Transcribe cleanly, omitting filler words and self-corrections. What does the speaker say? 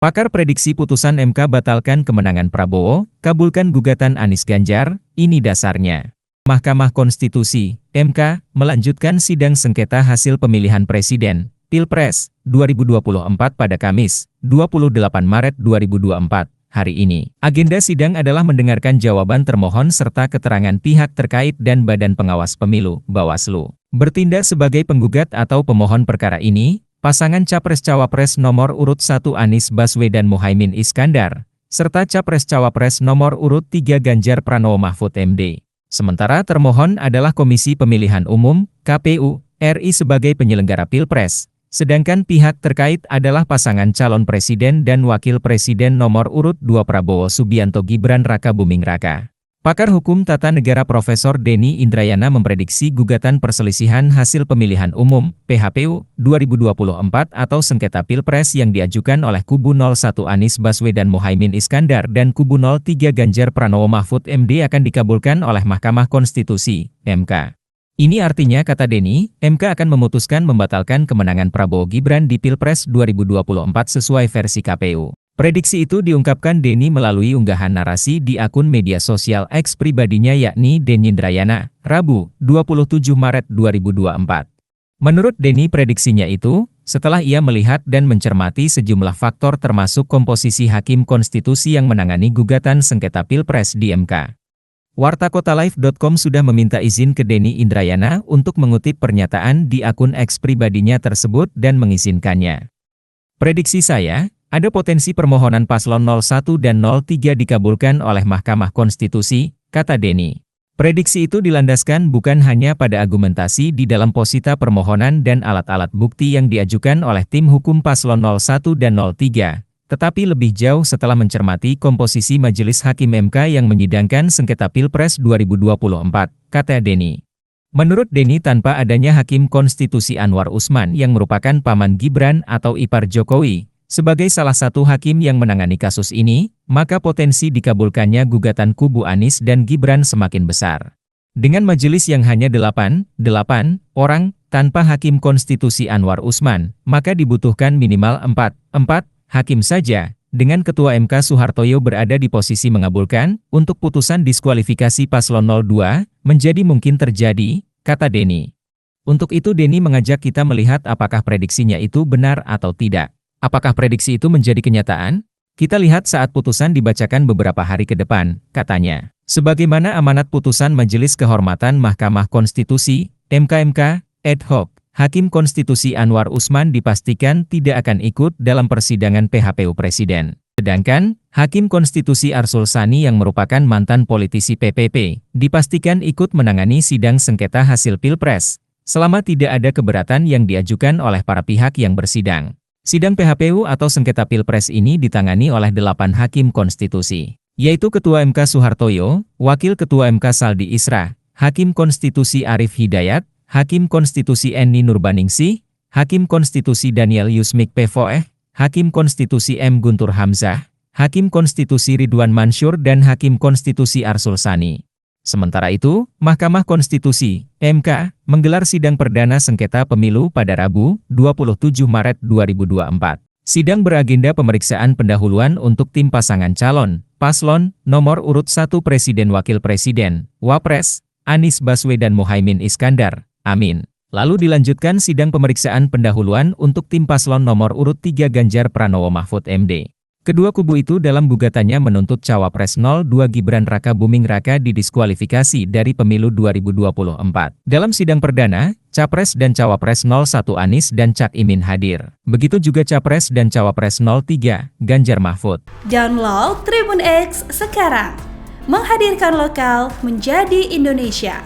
Pakar prediksi putusan MK batalkan kemenangan Prabowo, kabulkan gugatan Anies Ganjar, ini dasarnya. Mahkamah Konstitusi, MK, melanjutkan sidang sengketa hasil pemilihan presiden, Pilpres, 2024 pada Kamis, 28 Maret 2024, hari ini. Agenda sidang adalah mendengarkan jawaban termohon serta keterangan pihak terkait dan Badan Pengawas Pemilu, Bawaslu. Bertindak sebagai penggugat atau pemohon perkara ini, pasangan Capres-Cawapres nomor urut 1 Anies Baswedan Muhaimin Iskandar, serta Capres-Cawapres nomor urut 3 Ganjar Pranowo Mahfud MD. Sementara termohon adalah Komisi Pemilihan Umum, KPU, RI sebagai penyelenggara Pilpres, sedangkan pihak terkait adalah pasangan calon presiden dan wakil presiden nomor urut 2 Prabowo Subianto Gibran Raka Buming Raka. Pakar Hukum Tata Negara Profesor Denny Indrayana memprediksi gugatan perselisihan hasil pemilihan umum (PHPU) 2024 atau sengketa Pilpres yang diajukan oleh kubu 01 Anies Baswedan Muhaimin Iskandar dan kubu 03 Ganjar Pranowo Mahfud MD akan dikabulkan oleh Mahkamah Konstitusi (MK). Ini artinya, kata Denny, MK akan memutuskan membatalkan kemenangan Prabowo Gibran di Pilpres 2024 sesuai versi KPU. Prediksi itu diungkapkan Denny melalui unggahan narasi di akun media sosial X pribadinya yakni Denny Indrayana, Rabu, 27 Maret 2024. Menurut Denny prediksinya itu, setelah ia melihat dan mencermati sejumlah faktor termasuk komposisi Hakim Konstitusi yang menangani gugatan sengketa Pilpres di MK. Wartakotalive.com sudah meminta izin ke Denny Indrayana untuk mengutip pernyataan di akun X pribadinya tersebut dan mengizinkannya. Prediksi saya, ada potensi permohonan paslon 01 dan 03 dikabulkan oleh Mahkamah Konstitusi, kata Denny. Prediksi itu dilandaskan bukan hanya pada argumentasi di dalam posita permohonan dan alat-alat bukti yang diajukan oleh tim hukum paslon 01 dan 03, tetapi lebih jauh setelah mencermati komposisi Majelis Hakim MK yang menyidangkan sengketa Pilpres 2024, kata Denny. Menurut Denny, tanpa adanya Hakim Konstitusi Anwar Usman yang merupakan paman Gibran atau ipar Jokowi, sebagai salah satu hakim yang menangani kasus ini, maka potensi dikabulkannya gugatan kubu Anies dan Gibran semakin besar. Dengan majelis yang hanya 8 orang, tanpa Hakim Konstitusi Anwar Usman, maka dibutuhkan minimal 4 hakim saja, dengan Ketua MK Soehartoyo berada di posisi mengabulkan, untuk putusan diskualifikasi paslon 02, menjadi mungkin terjadi, kata Denny. Untuk itu Denny mengajak kita melihat apakah prediksinya itu benar atau tidak. Apakah prediksi itu menjadi kenyataan? Kita lihat saat putusan dibacakan beberapa hari ke depan, katanya. Sebagaimana amanat putusan Majelis Kehormatan Mahkamah Konstitusi, MK ad hoc, Hakim Konstitusi Anwar Usman dipastikan tidak akan ikut dalam persidangan PHPU Presiden. Sedangkan, Hakim Konstitusi Arsul Sani yang merupakan mantan politisi PPP, dipastikan ikut menangani sidang sengketa hasil Pilpres, selama tidak ada keberatan yang diajukan oleh para pihak yang bersidang. Sidang PHPU atau sengketa Pilpres ini ditangani oleh 8 Hakim Konstitusi, yaitu Ketua MK Soehartoyo, Wakil Ketua MK Saldi Isra, Hakim Konstitusi Arief Hidayat, Hakim Konstitusi Eni Nurbaningsih, Hakim Konstitusi Daniel Yusmik Pevoeh, Hakim Konstitusi M. Guntur Hamzah, Hakim Konstitusi Ridwan Mansur dan Hakim Konstitusi Arsul Sani. Sementara itu, Mahkamah Konstitusi, MK, menggelar sidang perdana sengketa pemilu pada Rabu, 27 Maret 2024. Sidang beragenda pemeriksaan pendahuluan untuk tim pasangan calon, paslon, nomor urut 1 Presiden Wakil Presiden, Wapres, Anies Baswedan Muhaimin Iskandar, Amin. Lalu dilanjutkan sidang pemeriksaan pendahuluan untuk tim paslon nomor urut 3 Ganjar Pranowo Mahfud MD. Kedua kubu itu dalam gugatannya menuntut Cawapres 02 Gibran Raka Buming Raka didiskualifikasi dari pemilu 2024. Dalam sidang perdana, Capres dan Cawapres 01 Anies dan Cak Imin hadir. Begitu juga Capres dan Cawapres 03 Ganjar Mahfud. Download Tribun X sekarang, menghadirkan lokal menjadi Indonesia.